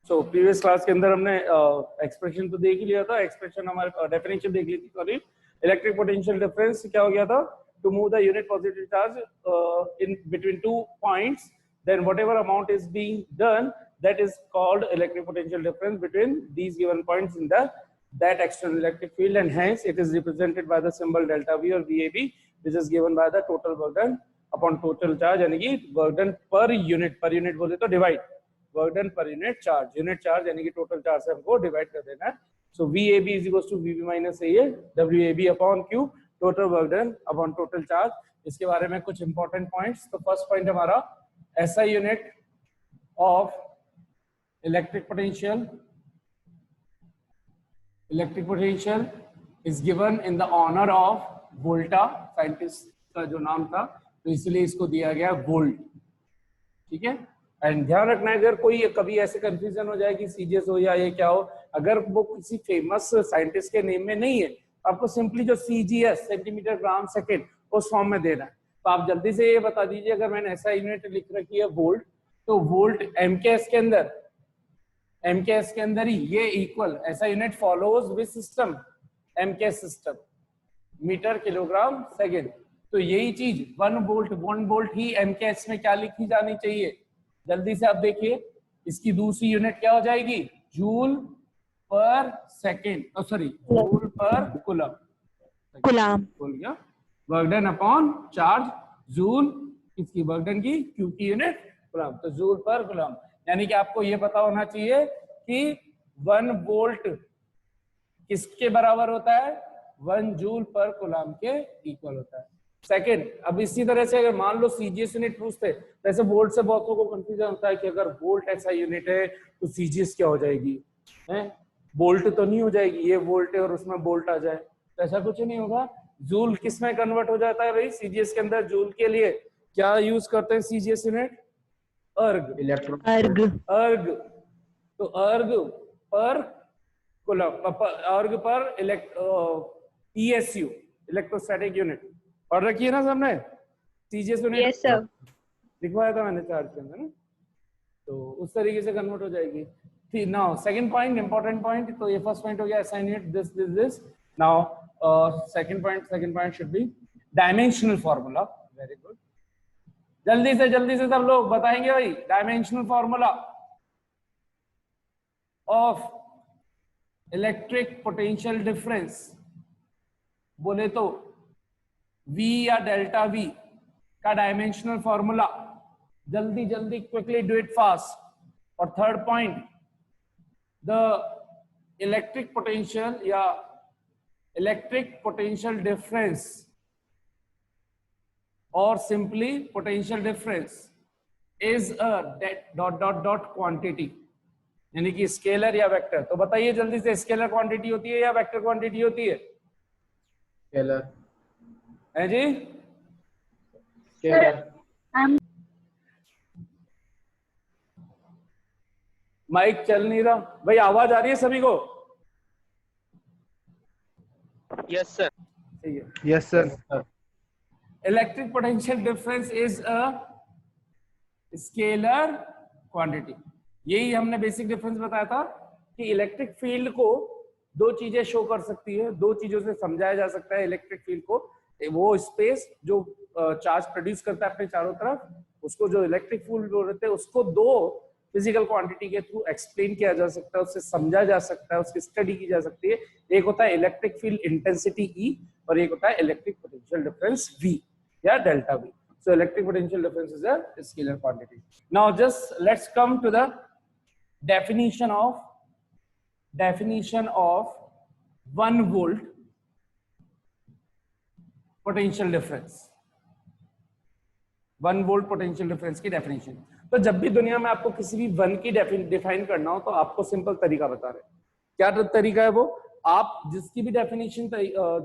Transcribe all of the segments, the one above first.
So previous class के अंदर हमने एक्सप्रेशन तो देख ही लिया था, एक्सप्रेशन हमारे डेफिनेशन देख ली थी। सॉरी, इलेक्ट्रिक पोटेंशियल डिफरेंस क्या हो गया था? To move the unit positive charge in between two points, then whatever amount is being done, that is called electric potential difference between these given points in the that external electric field, and hence it is represented by the symbol delta V or VAB, which is given by the total work done upon total charge, यानी कि work done per unit बोले तो divide work done per unit charge यानी कि total charge से हमको divide कर देना है। So VAB is equals to VB minus AA WAB upon Q, total work done upon total charge। इसके बारे में कुछ important points। तो first point हमारा SI unit of electric potential is given in the honor of Volta, scientist का जो नाम था, तो इसलिए इसको दिया गया वोल्ट। ठीक है, एंड ध्यान रखना है अगर कोई कभी ऐसे कंफ्यूजन हो जाए कि सीजीएस हो या ये क्या हो, अगर वो किसी फेमस साइंटिस्ट के नेम में नहीं है, आपको सिंपली जो सीजीएस सेंटीमीटर ग्राम सेकेंड उस फॉर्म में देना है। तो आप जल्दी से ये बता दीजिए, अगर मैंने ऐसा यूनिट लिख रखी है वोल्ट, तो वोल्ट एमकेएस के अंदर ही ये इक्वल ऐसा unit follows with system MKS system metre kilogram second. तो यही चीज 1 वोल्ट ही एमकेएस में क्या लिखी जानी चाहिए? जल्दी से आप देखिए, इसकी दूसरी यूनिट क्या हो जाएगी? जूल पर सेकेंड, सॉरी जूल पर coulomb work done upon charge joule, इसकी वर्क डन की क्यू की यूनिट कूलम, तो जूल पर कूलम। यानी कि आपको ये पता होना चाहिए कि 1 वोल्ट किसके बराबर होता है? 1 जूल पर कूलम के इक्वल होता है। सेकंड, अब इसी तरह से अगर मान लो सीजीएस यूनिट पूछते, वैसे वोल्ट से बहुतों को कंफ्यूजन होता है कि अगर वोल्ट ऐसा यूनिट है तो सीजीएस क्या हो जाएगी? वोल्ट तो नहीं हो जाएगी, ये वोल्ट है और उसमें वोल्ट आ जाए, तो ऐसा कुछ नहीं होगा। जूल किस में कन्वर्ट हो जाता है भाई? सीजीएस के अंदर जूल के लिए क्या यूज करते हैं सीजीएस यूनिट? अर्ग। तो अर्ग पर कूलम, अर्ग पर ईएसयू इलेक्ट्रोस्टैटिक यूनिट पढ़ रखी है ना सबने? सीजीएस यूनिट यस सर, लिखवाया था मैंने चार्ट के अंदर ना, तो उस तरीके से कन्वर्ट हो जाएगी। ठीक, now second point, important point. तो ये फर्स्ट पॉइंट हो गया SI unit this. Now second point should be dimensional formula. Very good, जल्दी से सब लोग बताएंगे भाई dimensional formula of electric potential difference. बोले तो V या डेल्टा V का डायमेंशनल फार्मूला, जल्दी क्विकली डू इट फास्ट। और third point, the electric potential या इलेक्ट्रिक पोटेंशियल डिफरेंस और simply potential difference is a dot quantity, यानी कि स्केलर या वेक्टर। तो बताइए जल्दी से, स्केलर क्वांटिटी होती है या वेक्टर क्वांटिटी होती है? स्केलर है जी, स्केलर। माइक चल नहीं रहा भाई, आवाज आ रही है सभी को? Yes sir. ठीक है, yes sir. Electric potential difference is a scalar quantity. यही हमने बेसिक डिफरेंस बताया था कि इलेक्ट्रिक फील्ड को दो चीजें शो कर सकती है, दो चीजों से समझाया जा सकता है इलेक्ट्रिक फील्ड को। वो स्पेस जो चार्ज प्रोड्यूस करता है अपने चारों तरफ, उसको जो इलेक्ट्रिक फील्ड बोलते हैं, उसको दो फिजिकल क्वांटिटी के थ्रू एक्सप्लेन किया जा सकता है, उससे समझा जा सकता है, उसकी स्टडी की जा सकती है। एक होता है इलेक्ट्रिक फील्ड इंटेंसिटी E और एक होता है इलेक्ट्रिक पोटेंशियल डिफरेंस V या delta V। So electric potential difference is a scalar quantity. Now just let's come to the definition of 1 volt potential difference। 1 volt potential difference की definition। तो जब भी दुनिया में आपको किसी भी 1 की डिफाइन करना हो, तो आपको सिंपल तरीका बता रहे हैं। क्या तरीका है वो? आप जिसकी भी डेफिनेशन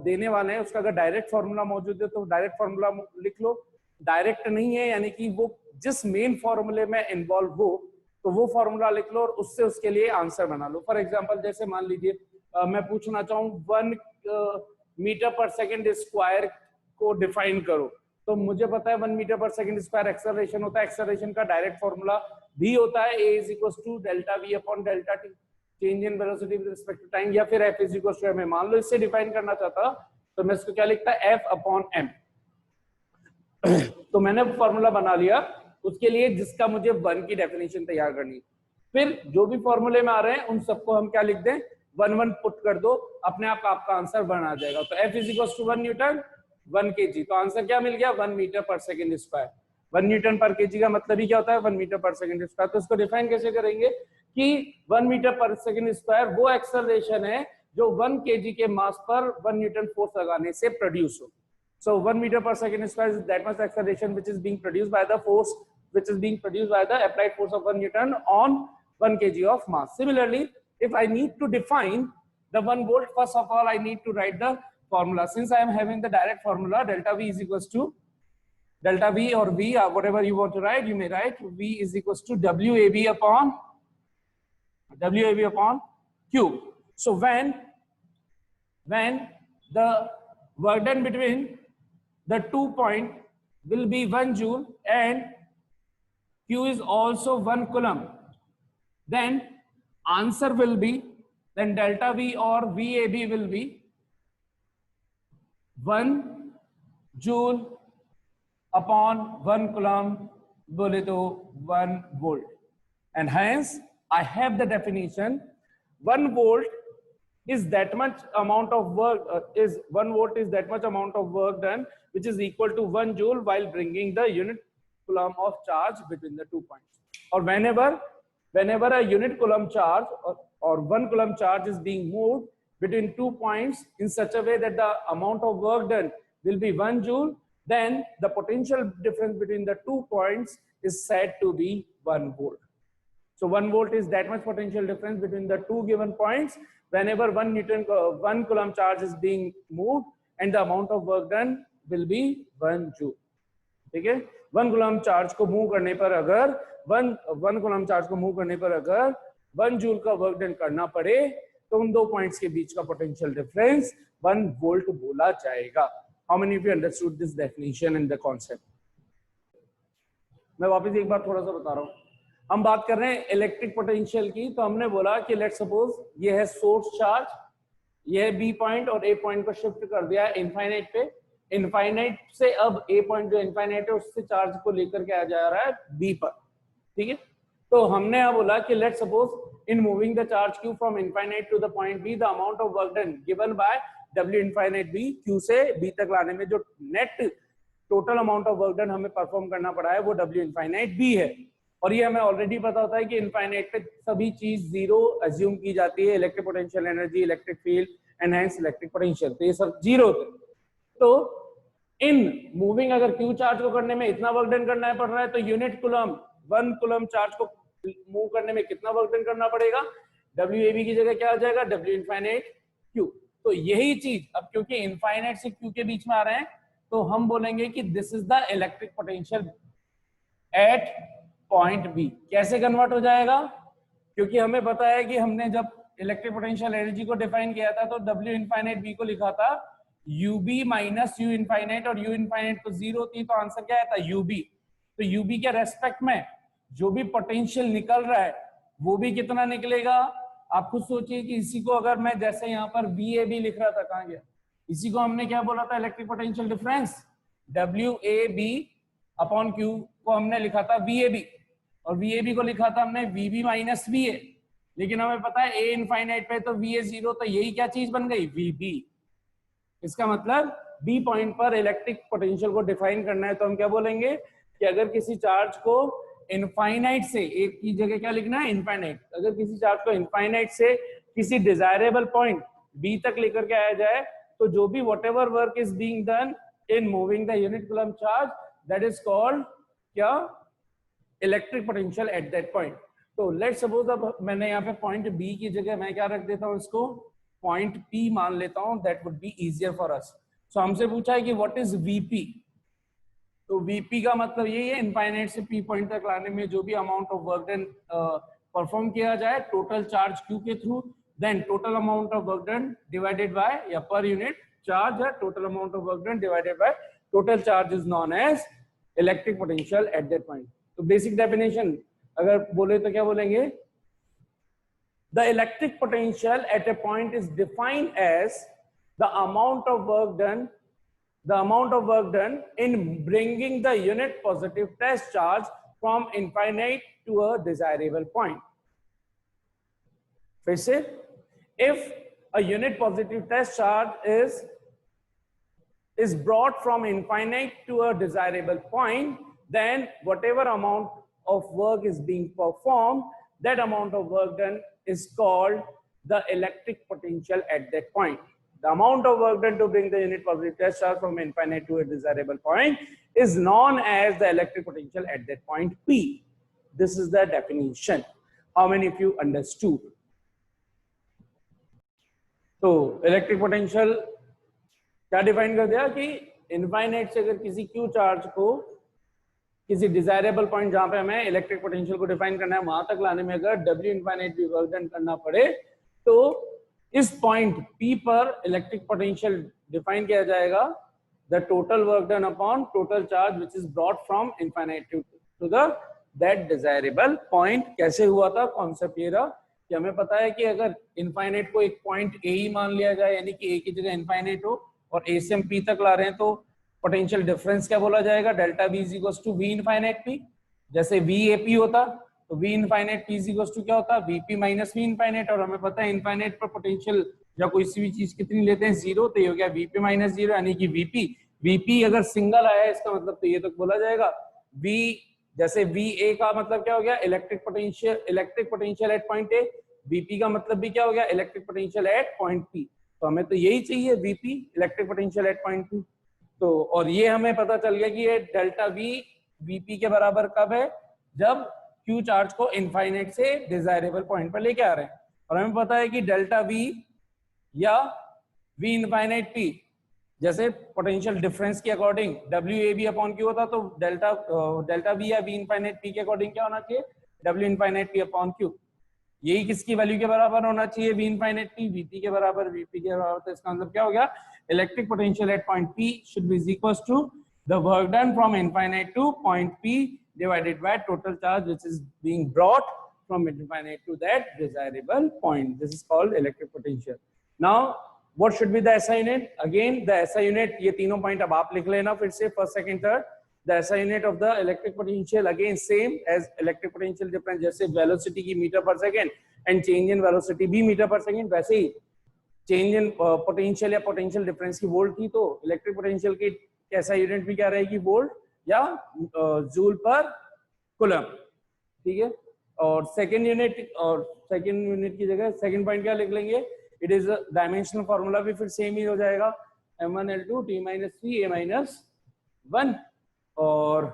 देने वाले हैं, उसका अगर डायरेक्ट फॉर्मूला मौजूद है तो डायरेक्ट फॉर्मूला लिख लो। डायरेक्ट नहीं है यानी कि वो जिस मेन फॉर्मूले में इन्वॉल्व हो, तो वो फॉर्मूला लिख लो और उससे उसके लिए आंसर बना लो। फॉर एग्जांपल, जैसे मान लीजिए मैं पूछना चाहूँ 1 मीटर पर सेकंड स्क्वायर को डिफाइन करो, तो मुझे पता है 1 मीटर पर सेकंड स्क्वायर एक्सेलरेशन होता है। एक्सेलरेशन का डायरेक्ट फॉर्मूला b होता है a is equals to delta v upon delta t, change in velocity with respect to time, या फिर f is equals to m। मान लो इससे डिफाइन करना चाहता तो मैं इसको क्या लिखता f upon m। तो मैंने फॉर्मूला बना लिया उसके लिए जिसका मुझे 1 की डेफिनेशन तैयार करनी। फिर जो भी फॉर्मूले में आ रहे हैं उन सबको हम क्या लिख दें, 1 1 पुट कर दो, अपने आप आपका आंसर बना जाएगा। तो F is equal to 1 newton 1 kg, तो आंसर क्या मिल गया 1 मीटर पर सेकंड स्क्वायर। 1 न्यूटन पर kg का मतलब ही क्या होता है 1 मीटर पर सेकंड स्क्वायर। तो इसको डिफाइन कैसे करेंगे कि 1 मीटर पर सेकंड स्क्वायर वो एक्सेलरेशन है जो 1 kg के मास पर 1 न्यूटन फोर्स लगाने से प्रोड्यूस हो। So 1 meter per second square is that much acceleration which is being produced by the force, which is being produced by the applied force of 1 Newton on 1 kg of mass. Similarly, if I need to define the 1 volt, first of all I need to write the formula. Since I am having the direct formula, delta V is equals to delta V or V, whatever you want to write, you may write V is equals to WAB upon Q. So when the work done between the 2 point will be 1 joule and Q is also 1 coulomb, then answer will be, then delta V or VAB will be 1 joule upon 1 coulomb बोले तो 1 volt, and hence I have the definition 1 volt is that much amount of work, 1 volt is that much amount of work done which is equal to 1 joule while bringing the unit coulomb of charge between the 2 points. Or whenever a unit coulomb charge or 1 coulomb charge is being moved between 2 points in such a way that the amount of work done will be 1 joule, then the potential difference between the 2 points is said to be 1 volt. So 1 volt is that much potential difference between the 2 given points whenever 1 coulomb charge is being moved and the amount of work done will be 1 joule. ठीक है, 1 coulomb charge को move करने पर अगर 1 coulomb charge को move करने पर अगर 1 joule का वर्क डन करना पड़े तो उन 2 पॉइंट्स के बीच का पोटेंशियल डिफरेंस 1 वोल्ट बोला जाएगा। How many of you understood this definition and the concept? मैं वापस एक बार थोड़ा सा बता रहा हूँ। हम बात कर रहे हैं इलेक्ट्रिक पोटेंशियल की, तो हमने बोला कि लेट्स सपोज ये है सोर्स चार्ज, ये है बी पॉइंट और ए पॉइंट को शिफ्ट कर दिया है इनफाइनाइट पे। इनफाइनाइट से अब ए पॉइंट जो इनफाइनाइट है उससे चार्ज को लेकर के आ जा रहा है बी पर, ठीक है। तो हमने यहाँ बोला कि let's suppose in moving the charge Q from infinite to the point B the amount of work done given by W infinite B, Q से बी तक लाने में जो net total amount of work done हमें perform करना पड़ा है वो डब्ल्यू इनफाइनाइट बी है। और ये हमें ऑलरेडी पता होता है कि इनफाइनाइट पे सभी चीज जीरो अज्यूम की जाती है, electric potential energy, electric field and hence electric potential, तो ये सब जीरो होते हैं। तो इन मूविंग अगर क्यू चार्ज को करने में इतना वर्क डन करना पड़ रहा है तो यूनिट कुलम 1 कुलम चार्ज को मूव करने में कितना वर्क डन करना पड़ेगा, डब्ल्यू ए बी की जगह क्या आ जाएगा डब्ल्यू इनफाइनाइट क्यू। तो यही चीज अब क्योंकि इनफाइनाइट से क्यू के बीच में आ रहे हैं तो हम बोलेंगे कि this is the electric potential at point B. कैसे कन्वर्ट हो जाएगा, क्योंकि हमें पता है कि हमने जब इलेक्ट्रिक पोटेंशियल एनर्जी को डिफाइन किया था तो डब्ल्यू इनफाइनाइट बी को लिखा था यूबी माइनस यू इनफाइनाइट, और यू इनफाइनाइट तो जीरो थी तो आंसर क्या आता यूबी। तो यूबी के रेस्पेक्ट में जो भी पोटेंशियल निकल रहा है वो भी कितना निकलेगा। आप खुद सोचिए कि इसी को अगर मैं जैसे यहाँ पर वी ए बी लिख रहा था, कहाँ गया, इसी को हमने क्या बोला था electric potential difference W A B upon Q को हमने लिखा था वी ए बी, और वी ए बी को लिखा था हमने V B minus V A. लेकिन हमें पता है ए इनफाइनाइट पे तो वी ए जीरो, तो यही क्या चीज बन गई वी बी। इसका मतलब बी पॉइंट पर इलेक्ट्रिक पोटेंशियल को डिफाइन करना है तो हम क्या बोलेंगे कि अगर किसी चार्ज को इनफाइनाइट से, एक की जगह क्या लिखना है इनफाइनाइट, अगर किसी चार्ज को इनफाइनाइट से किसी डिजायरेबल पॉइंट बी तक लेकर के आया जाए तो जो भी whatever work is being done in moving the unit coulomb charge that is called क्या electric potential at that point. तो लेट्स सपोज अब मैंने यहाँ पे पॉइंट बी की जगह मैं क्या रख देता हूँ, इसको पॉइंट पी मान लेता हूँ, that would be easier for us. So हमसे पूछा है कि व्हाट इज वीपी, तो वीपी का मतलब यही है इनफाइनाइट से पी पॉइंट तक लाने में जो भी amount of work done perform किया जाए टोटल चार्ज क्यू के थ्रू, then total amount of work done divided by या पर यूनिट चार्ज है total amount of work done divided by total charge is known as electric potential at that point. तो basic definition अगर बोले तो क्या बोलेंगे, the electric potential at a point is defined as the amount of work done in bringing the unit positive test charge from infinite to a desirable point. फिर से, if a unit positive test charge is brought from infinite to a desirable point, then whatever amount of work is being performed, that amount of work done is called the electric potential at that point. The amount of work done to bring the unit positive test charge from infinite to a desirable point is known as the electric potential at that point P. This is the definition. How many of you understood? तो electric potential क्या define कर दिया कि infinite से अगर किसी Q charge को किसी डिजायरेबल पॉइंट जहां पे हमें इलेक्ट्रिक पोटेंशियल को डिफाइन करना है वहां तक लाने में अगर W इनफाइनाइट भी वर्क डन करना पड़े तो इस पॉइंट P पर इलेक्ट्रिक पोटेंशियल डिफाइन किया जाएगा the total work done upon total charge which is brought from infinite to the that desirable point. कैसे हुआ था कॉन्सेप्ट ये रहा कि हमें पता है कि अगर इनफाइनाइट को एक पॉइंट ए ही मान लिया जाए यानी कि ए की जगह इनफाइनाइट हो और ए से हम पी तक ला रहे हैं तो पोटेंशियल डिफरेंस क्या बोला जाएगा, delta V is equals to V infinite P। जैसे VAP होता तो V infinite P is equals to क्या होता VP माइनस V इनफाइनाइट, और हमें पता है इनफाइनाइट पर पोटेंशियल जब कोई सी भी चीज कितनी लेते हैं जीरो, तो ये हो गया VP माइनस जीरो यानी कि VP अगर सिंगल आया इसका मतलब तो ये तो बोला जाएगा V, जैसे VA का मतलब क्या हो गया electric potential at point A, VP का मतलब भी क्या हो गया electric potential at point P। तो हमें तो यही चाहिए VP electric potential at point P। तो और ये हमें पता चल गया कि ये डेल्टा V VP के बराबर कब है, जब Q चार्ज को इनफाइनाइट से डिजायरेबल पॉइंट पर लेके आ रहे हैं। और हमें पता है कि डेल्टा V या V इनफाइनाइट P जैसे पोटेंशियल डिफरेंस के अकॉर्डिंग WAB अपॉन Q होता तो डेल्टा V या V इनफाइनाइट P के अकॉर्डिंग क्या होना चाहिए W infinite P upon Q। यही किसकी वैल्यू के बराबर होना चाहिए V इनफाइनाइट P, VP के बराबर VP के बराबर। तो इसका मतलब क्या हो गया electric potential at point P should be equals to the work done from infinite to point P divided by total charge which is being brought from infinite to that desirable point. This is called electric potential. Now what should be the SI unit? Again the SI unit, ये तीनों point अब आप लिख लेना फिर से first second third. The SI unit of the electric potential again same as electric potential difference, जैसे velocity की मीटर पर second and change in velocity भी मीटर पर सेकेंड, वैसे ही change in potential या potential difference की वोल्ट थी तो electric potential की SI unit भी क्या रहेगी वोल्ट या जूल पर कूलम, ठीक है। और सेकेंड यूनिट की जगह सेकेंड पॉइंट क्या लिख लेंगे, इट इज डायमेंशनल फॉर्मूला भी फिर सेम ही हो जाएगा M1L2 T-3 A-1। और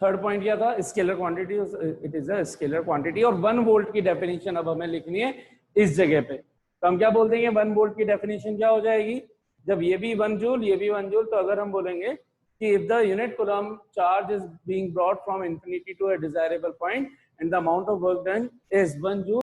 थर्ड पॉइंट क्या था scalar quantity, it is a scalar quantity. और 1 वोल्ट की डेफिनेशन अब हमें लिखनी है इस जगह पे, तो हम क्या बोल देंगे 1 वोल्ट की डेफिनेशन क्या हो जाएगी, जब ये भी 1 जूल ये भी 1 जूल, तो अगर हम बोलेंगे कि if the unit coulomb charge is being brought from infinity to a desirable point and the amount of work done is 1 joule,